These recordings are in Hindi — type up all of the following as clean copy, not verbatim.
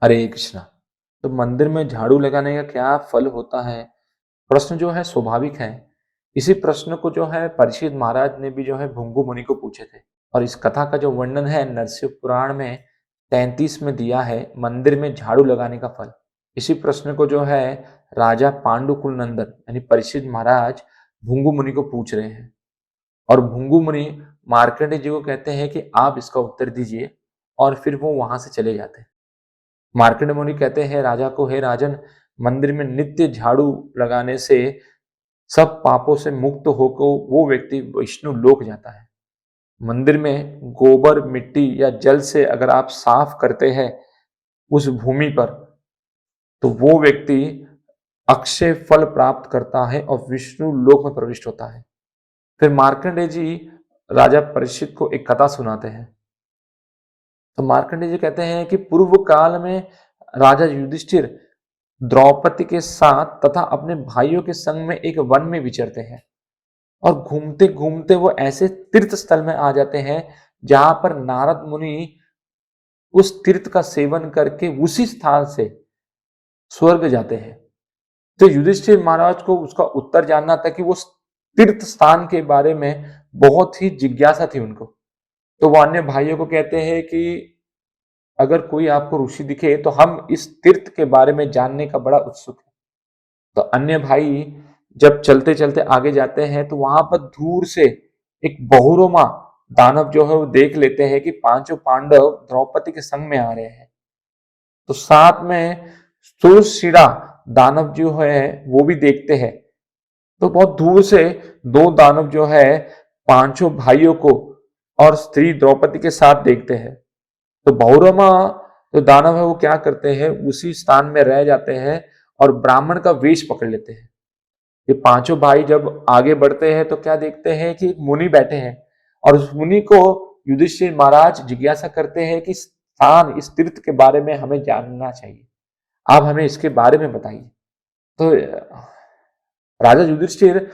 हरे कृष्णा। तो मंदिर में झाड़ू लगाने का क्या फल होता है? प्रश्न जो है स्वाभाविक है। इसी प्रश्न को जो है परीक्षित महाराज ने भी जो है भृगु मुनि को पूछे थे। और इस कथा का जो वर्णन है नरसिंह पुराण में 33 में दिया है, मंदिर में झाड़ू लगाने का फल। इसी प्रश्न को जो है राजा पांडुकुल नंदन यानी परीक्षित महाराज भृगु मुनि को पूछ रहे हैं। और भृगु मुनि मार्कंडेय जी को कहते हैं कि आप इसका उत्तर दीजिए, और फिर वो वहां से चले जाते हैं। मार्कंडेय मुनि कहते हैं राजा को, हे राजन, मंदिर में नित्य झाड़ू लगाने से सब पापों से मुक्त होकर वो व्यक्ति विष्णु लोक जाता है। मंदिर में गोबर, मिट्टी या जल से अगर आप साफ करते हैं उस भूमि पर, तो वो व्यक्ति अक्षय फल प्राप्त करता है और विष्णु लोक में प्रविष्ट होता है। फिर मार्कंडेय जी राजा परीक्षित को एक कथा सुनाते हैं। तो मार्कंडेय जी कहते हैं कि पूर्व काल में राजा युधिष्ठिर द्रौपदी के साथ तथा अपने भाइयों के संग में एक वन में विचरते हैं, और घूमते घूमते वो ऐसे तीर्थ स्थल में आ जाते हैं जहां पर नारद मुनि उस तीर्थ का सेवन करके उसी स्थान से स्वर्ग जाते हैं। तो युधिष्ठिर महाराज को उसका उत्तर जानना था कि वो तीर्थ स्थान के बारे में बहुत ही जिज्ञासा थी उनको। तो वो अन्य भाइयों को कहते हैं कि अगर कोई आपको ऋषि दिखे तो हम इस तीर्थ के बारे में जानने का बड़ा उत्सुक है। तो अन्य भाई जब चलते चलते आगे जाते हैं तो वहां पर दूर से एक बहुरोमा दानव जो है वो देख लेते हैं कि पांचों पांडव द्रौपदी के संग में आ रहे हैं। तो साथ में सुरशिरा दानव जो है वो भी देखते हैं। तो बहुत दूर से दो दानव जो है पांचों भाइयों को और स्त्री द्रौपदी के साथ देखते हैं। तो बहुरमा जो दानव है वो क्या करते हैं, उसी स्थान में रह जाते हैं और ब्राह्मण का वेश पकड़ लेते हैं। ये पांचों भाई जब आगे बढ़ते हैं तो क्या देखते हैं कि एक मुनि बैठे हैं, और उस मुनि को युधिष्ठिर महाराज जिज्ञासा करते हैं कि स्थान, इस तीर्थ के बारे में हमें जानना चाहिए, आप हमें इसके बारे में बताइए। तो राजा युधिष्ठिर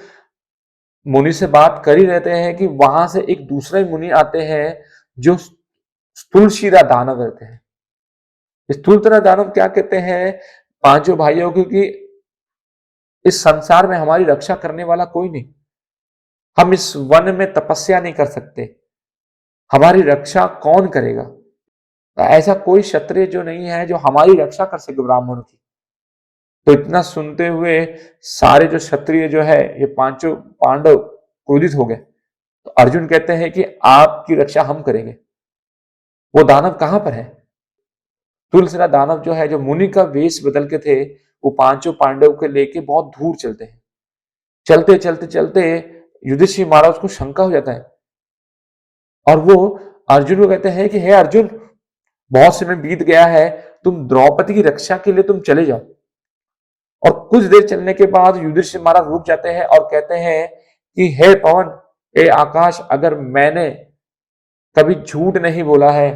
मुनि से बात कर ही रहते हैं कि वहां से एक दूसरे मुनि आते हैं जो स्थूलशिरा दानव रहते हैं। स्थूलशिरा दानव क्या कहते हैं पांचों भाइयों को कि इस संसार में हमारी रक्षा करने वाला कोई नहीं, हम इस वन में तपस्या नहीं कर सकते, हमारी रक्षा कौन करेगा? ऐसा कोई क्षत्रिय जो नहीं है जो हमारी रक्षा कर सके ब्राह्मणों की। तो इतना सुनते हुए सारे जो क्षत्रिय जो है ये पांचों पांडव क्रोधित हो गए। तो अर्जुन कहते हैं कि आपकी रक्षा हम करेंगे। वो दानव कहां पर है? तुलसीरा दानव जो है, जो मुनि का वेश बदल के थे, वो पांचों पांडव को लेके बहुत दूर चलते हैं। चलते चलते चलते युधिष्ठिर महाराज को शंका हो जाता है, और वो अर्जुन को कहते हैं कि हे अर्जुन, बहुत समय बीत गया है, तुम द्रौपदी की रक्षा के लिए तुम चले जाओ। और कुछ देर चलने के बाद युधिष्ठिर महाराज रुक जाते हैं और कहते हैं कि हे पवन, हे आकाश, अगर मैंने कभी झूठ नहीं बोला है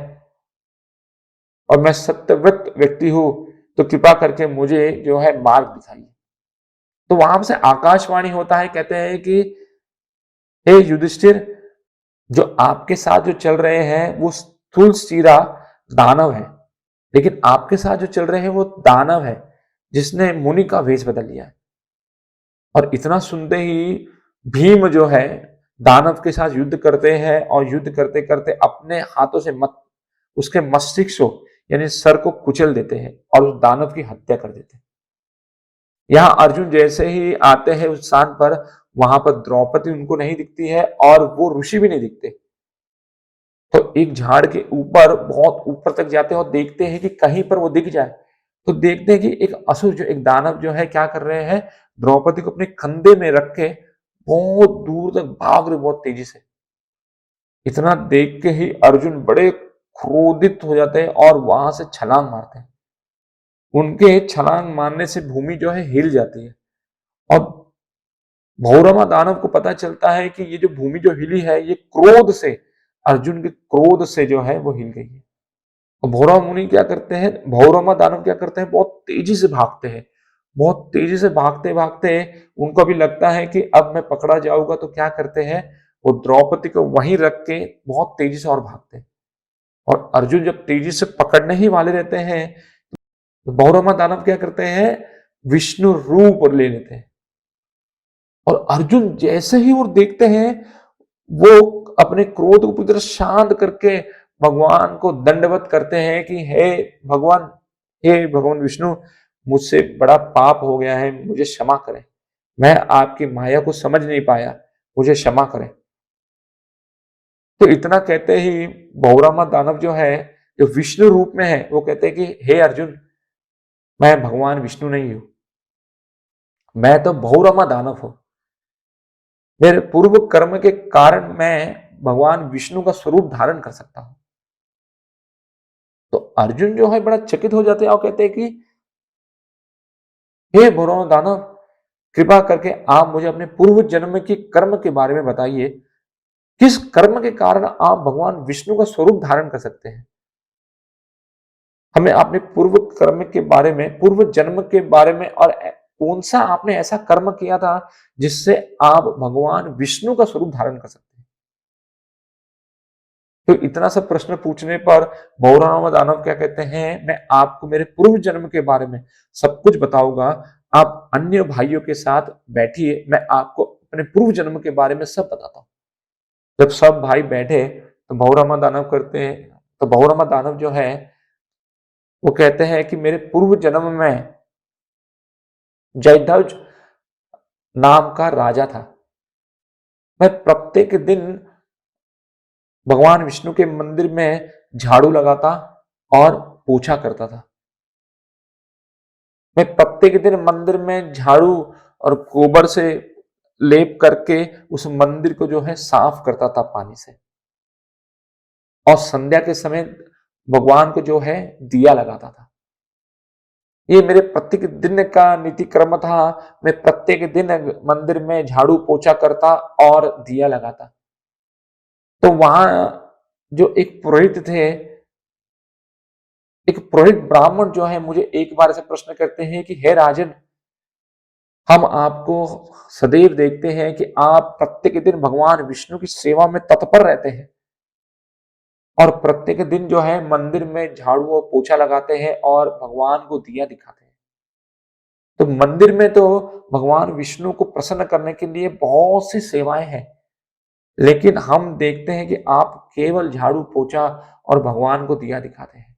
और मैं सत्यव्रत व्यक्ति हूं, तो कृपा करके मुझे जो है मार्ग दिखाइए। तो वहां से आकाशवाणी होता है, कहते हैं कि हे युधिष्ठिर, जो आपके साथ जो चल रहे हैं वो स्थूल सीरा दानव है, लेकिन आपके साथ जो चल रहे हैं वो दानव है जिसने मुनि का वेश बदल लिया है। और इतना सुनते ही भीम जो है दानव के साथ युद्ध करते हैं, और युद्ध करते करते अपने हाथों से उसके मस्तिष्क को यानी सर को कुचल देते हैं और उस दानव की हत्या कर देते हैं। यहाँ अर्जुन जैसे ही आते हैं उस स्थान पर, वहां पर द्रौपदी उनको नहीं दिखती है और वो ऋषि भी नहीं दिखते। तो एक झाड़ के ऊपर, बहुत ऊपर तक जाते हैं और देखते हैं कि कहीं पर वो दिख जाए। तो देखते हैं कि एक असुर, जो एक दानव जो है, क्या कर रहे हैं, द्रौपदी को अपने कंधे में रख के बहुत दूर तक भाग रहे, बहुत तेजी से। इतना देख के ही अर्जुन बड़े क्रोधित हो जाते हैं और वहां से छलांग मारते हैं। उनके छलांग मारने से भूमि जो है हिल जाती है, और भौरमा दानव को पता चलता है कि ये जो भूमि जो हिली है, ये क्रोध से, अर्जुन के क्रोध से जो है वो हिल गई है। और भौरव मुनि क्या करते हैं, भौरमा दानव क्या करते हैं, बहुत तेजी से भागते हैं। बहुत तेजी से भागते भागते उनको भी लगता है कि अब मैं पकड़ा जाऊंगा, तो क्या करते हैं, वो द्रौपदी को वहीं रख के बहुत तेजी से और भागते हैं। और अर्जुन जब तेजी से पकड़ने ही वाले रहते हैं, तो बहुरमा दानव क्या करते हैं, विष्णु रूप ले लेते हैं। और अर्जुन जैसे ही वो देखते हैं, वो अपने क्रोध को पूरी तरह शांत करके भगवान को दंडवत करते हैं कि भगवान हे भगवान विष्णु, मुझसे बड़ा पाप हो गया है, मुझे क्षमा करें। मैं आपकी माया को समझ नहीं पाया, मुझे क्षमा करें। तो इतना कहते ही बहुरामा दानव जो है, जो विष्णु रूप में है, वो कहते हैं कि हे अर्जुन, मैं भगवान विष्णु नहीं हूं, मैं तो बहुरामा दानव हूं। मेरे पूर्व कर्म के कारण मैं भगवान विष्णु का स्वरूप धारण कर सकता हूं। तो अर्जुन जो है बड़ा चकित हो जाते हैं और कहते हैं कि हे बहुरामा दानव, कृपा करके आप मुझे अपने पूर्व जन्म के कर्म के बारे में बताइए। किस कर्म के कारण आप भगवान विष्णु का स्वरूप धारण कर सकते हैं? हमें अपने पूर्व कर्म के बारे में, पूर्व जन्म के बारे में, और कौन सा आपने ऐसा कर्म किया था जिससे आप भगवान विष्णु का स्वरूप धारण कर सकते हैं? तो इतना सब प्रश्न पूछने पर बहुरामा दानव क्या कहते हैं, मैं आपको मेरे पूर्व जन्म के बारे में सब कुछ बताऊंगा। आप अन्य भाइयों के साथ बैठिए, मैं आपको अपने पूर्व जन्म के बारे में सब बताता हूँ। जब सब भाई बैठे तो बहुरामा दानव करते हैं, तो बहुरामा दानव जो है वो कहते हैं कि मेरे पूर्व जन्म में जयध्वज नाम का राजा था। मैं प्रत्येक दिन भगवान विष्णु के मंदिर में झाड़ू लगाता और पोछा करता था। मैं प्रत्येक दिन मंदिर में झाड़ू और गोबर से लेप करके उस मंदिर को जो है साफ करता था पानी से, और संध्या के समय भगवान को जो है दिया लगाता था। ये मेरे प्रत्येक दिन का नीति क्रम था। मैं प्रत्येक दिन मंदिर में झाड़ू पोछा करता और दिया लगाता। तो वहां जो एक पुरोहित थे, एक पुरोहित ब्राह्मण जो है, मुझे एक बार ऐसे प्रश्न करते हैं कि हे राजन, हम आपको सदैव देखते हैं कि आप प्रत्येक दिन भगवान विष्णु की सेवा में तत्पर रहते हैं और प्रत्येक दिन जो है मंदिर में झाड़ू और पोछा लगाते हैं और भगवान को दिया दिखाते हैं। तो मंदिर में तो भगवान विष्णु को प्रसन्न करने के लिए बहुत सी सेवाएं हैं, लेकिन हम देखते हैं कि आप केवल झाड़ू पोछा और भगवान को दिया दिखाते हैं।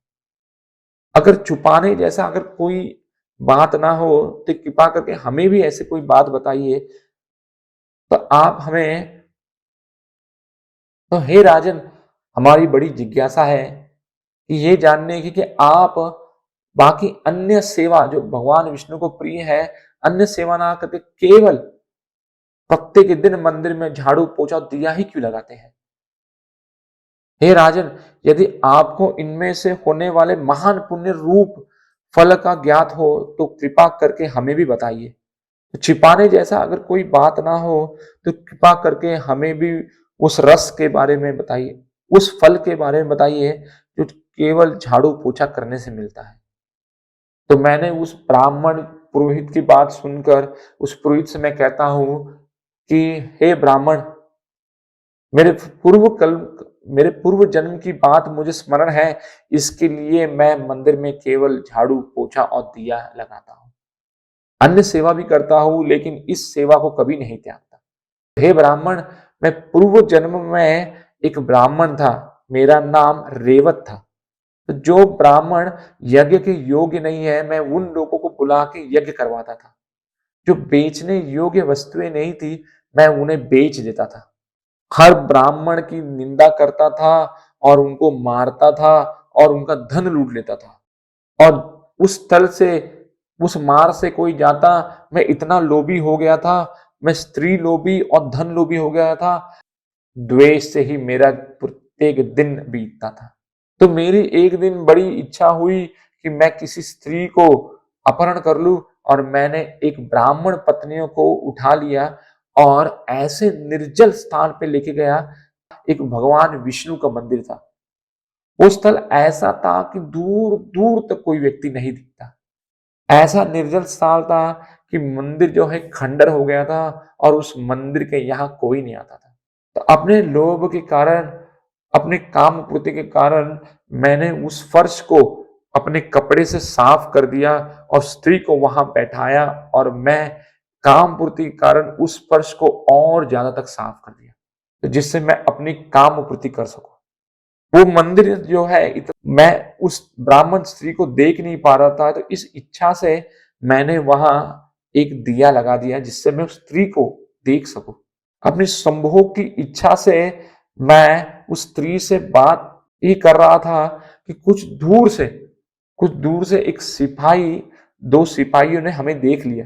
अगर छुपाने जैसा अगर कोई बात ना हो तो कृपा करके हमें भी ऐसे कोई बात बताइए। तो आप हमें, तो हे राजन, हमारी बड़ी जिज्ञासा है कि ये जानने की कि आप बाकी अन्य सेवा जो भगवान विष्णु को प्रिय है, अन्य सेवा ना करके केवल प्रत्येक दिन मंदिर में झाड़ू पोछा दिया ही क्यों लगाते हैं? हे राजन, यदि आपको इनमें से होने वाले महान पुण्य रूप फल का ज्ञात हो तो कृपा करके हमें भी बताइए। तो छिपाने जैसा अगर कोई बात ना हो तो कृपा करके हमें भी उस रस के बारे में बताइए, उस फल के बारे में बताइए जो केवल झाड़ू पोछा करने से मिलता है। तो मैंने उस ब्राह्मण पुरोहित की बात सुनकर उस पुरोहित से मैं कहता हूं कि हे ब्राह्मण, मेरे पूर्व कल मेरे पूर्व जन्म की बात मुझे स्मरण है, इसके लिए मैं मंदिर में केवल झाड़ू पोछा और दिया लगाता हूँ। अन्य सेवा भी करता हूँ लेकिन इस सेवा को कभी नहीं त्यागता। हे ब्राह्मण, मैं पूर्व जन्म में एक ब्राह्मण था, मेरा नाम रेवत था। तो जो ब्राह्मण यज्ञ के योग्य नहीं है, मैं उन लोगों को बुला के यज्ञ करवाता था। जो बेचने योग्य वस्तुएं नहीं थी, मैं उन्हें बेच देता था। हर ब्राह्मण की निंदा करता था और उनको मारता था और उनका धन लूट लेता था। और उस स्थल से, उस मार्ग से कोई जाता, मैं इतना लोभी हो गया था, मैं स्त्री लोभी और धन लोभी हो गया था, द्वेष से ही मेरा प्रत्येक दिन बीतता था। तो मेरी एक दिन बड़ी इच्छा हुई कि मैं किसी स्त्री को अपहरण कर लूं, और मैंने एक ब्राह्मण पत्नियों को उठा लिया और ऐसे निर्जल स्थान पे लेके गया। एक भगवान विष्णु का मंदिर था। वो स्थल ऐसा था कि दूर दूर तक कोई व्यक्ति नहीं दिखता। ऐसा निर्जल स्थान था कि मंदिर जो है खंडर हो गया था और उस मंदिर के यहाँ कोई नहीं आता था। तो अपने लोभ के कारण, अपने काम पूर्ति के कारण मैंने उस फर्श को अपने कपड़े से साफ कर दिया और स्त्री को वहां बैठाया और मैं काम पूर्ति के कारण उस फर्श को और ज्यादा तक साफ कर दिया, तो जिससे मैं अपनी काम पूर्ति कर सकूं। वो मंदिर जो है मैं उस ब्राह्मण स्त्री को देख नहीं पा रहा था, तो इस इच्छा से मैंने वहां एक दिया लगा दिया जिससे मैं उस स्त्री को देख सकूं। अपनी संभोग की इच्छा से मैं उस स्त्री से बात ही कर रहा था कि कुछ दूर से एक सिपाही, दो सिपाहियों ने हमें देख लिया।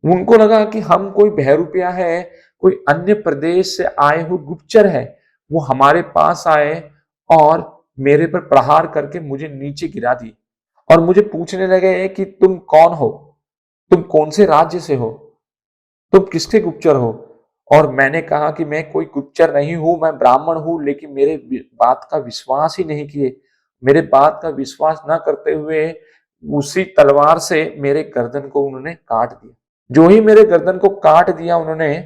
उनको लगा कि हम कोई बहरूपिया है, कोई अन्य प्रदेश से आए हुए गुप्तचर है। वो हमारे पास आए और मेरे पर प्रहार करके मुझे नीचे गिरा दिए और मुझे पूछने लगे कि तुम कौन हो, तुम कौन से राज्य से हो, तुम किसके गुप्तचर हो। और मैंने कहा कि मैं कोई गुप्तचर नहीं हूं, मैं ब्राह्मण हूं, लेकिन मेरे बात का विश्वास ही नहीं किए। मेरे बात का विश्वास ना करते हुए उसी तलवार से मेरे गर्दन को उन्होंने काट दिया। जो ही मेरे गर्दन को काट दिया उन्होंने,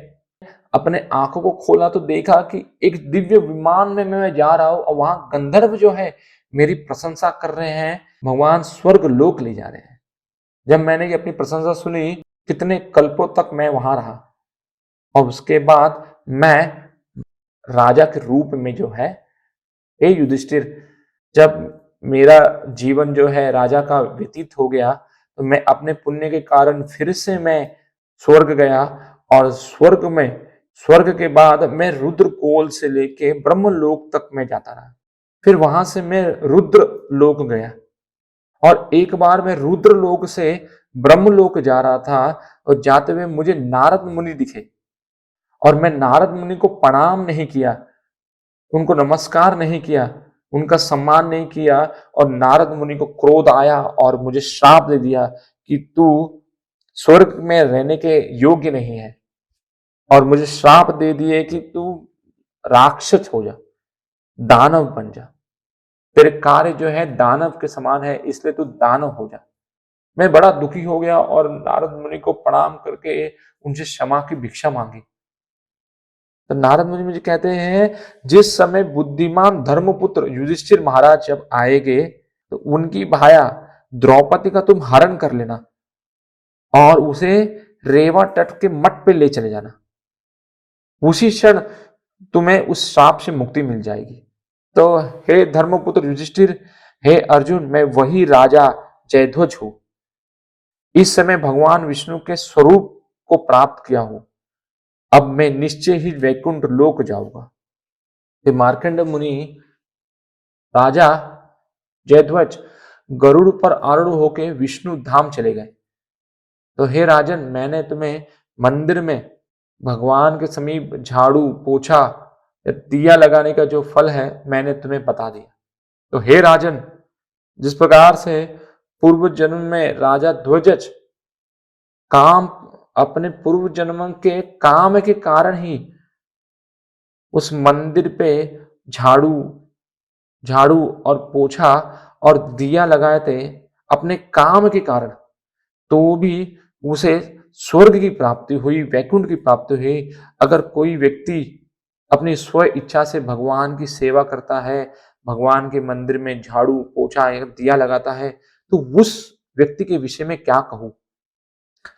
अपने आंखों को खोला तो देखा कि एक दिव्य विमान में मैं जा रहा हूं और वहां गंधर्व जो है मेरी प्रशंसा कर रहे हैं, भगवान स्वर्ग लोक ले जा रहे हैं। जब मैंने ये अपनी प्रशंसा सुनी, कितने कल्पों तक मैं वहां रहा और उसके बाद मैं राजा के रूप में जो है, हे युधिष्ठिर, जब मेरा जीवन जो है राजा का व्यतीत हो गया, तो मैं अपने पुण्य के कारण फिर से मैं स्वर्ग गया और स्वर्ग के बाद मैं रुद्रकोल से लेके ब्रह्मलोक तक मैं जाता रहा। फिर वहां से मैं रुद्र लोक गया और एक बार मैं रुद्र लोक से ब्रह्मलोक जा रहा था और जाते हुए मुझे नारद मुनि दिखे और मैं नारद मुनि को प्रणाम नहीं किया, उनको नमस्कार नहीं किया, उनका सम्मान नहीं किया और नारद मुनि को क्रोध आया और मुझे श्राप दे दिया कि तू स्वर्ग में रहने के योग्य नहीं है और मुझे श्राप दे दिए कि तू राक्षस हो जा, दानव बन जा, तेरे कार्य जो है दानव के समान है, इसलिए तू दानव हो जा। मैं बड़ा दुखी हो गया और नारद मुनि को प्रणाम करके उनसे क्षमा की भिक्षा मांगी। तो नारद मुनि मुझे कहते हैं, जिस समय बुद्धिमान धर्मपुत्र युधिष्ठिर महाराज जब आएंगे तो उनकी भाया द्रौपदी का तुम हरण कर लेना और उसे रेवा तट के मठ पे ले चले जाना। उसी क्षण तुम्हें उस श्राप से मुक्ति मिल जाएगी। तो हे धर्मपुत्र युधिष्ठिर, हे अर्जुन, मैं वही राजा जयध्वज हूं। इस समय भगवान विष्णु के स्वरूप को प्राप्त किया हूं। अब मैं निश्चय ही वैकुंठ लोक जाऊंगा। फिर मार्कंड मुनि राजा जयध्वज गरुड़ पर आरूढ़ होकर विष्णु धाम चले गए। तो हे राजन, मैंने तुम्हें मंदिर में भगवान के समीप झाड़ू पोछा या दिया लगाने का जो फल है मैंने तुम्हें बता दिया। तो हे राजन, जिस प्रकार से पूर्व जन्म में राजा ध्वजज काम अपने पूर्व जन्म के काम के कारण ही उस मंदिर पे झाड़ू झाड़ू और पोछा और दिया लगाए थे अपने काम के कारण, तो भी उसे स्वर्ग की प्राप्ति हुई, वैकुंठ की प्राप्ति हुई। अगर कोई व्यक्ति अपनी स्व इच्छा से भगवान की सेवा करता है, भगवान के मंदिर में झाड़ू पोछा या दिया लगाता है, तो उस व्यक्ति के विषय में क्या कहूं।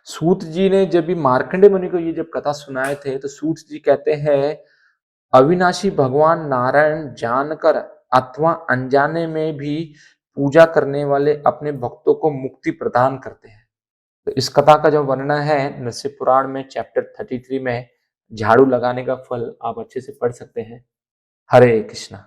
सूत जी ने जब भी मार्कंडे मुनि को ये जब कथा सुनाए थे, तो सूत जी कहते हैं, अविनाशी भगवान नारायण जानकर अथवा अनजाने में भी पूजा करने वाले अपने भक्तों को मुक्ति प्रदान करते हैं। तो इस कथा का जो वर्णन है नरसिंह पुराण में चैप्टर 33 में झाड़ू लगाने का फल आप अच्छे से पढ़ सकते हैं। हरे कृष्णा।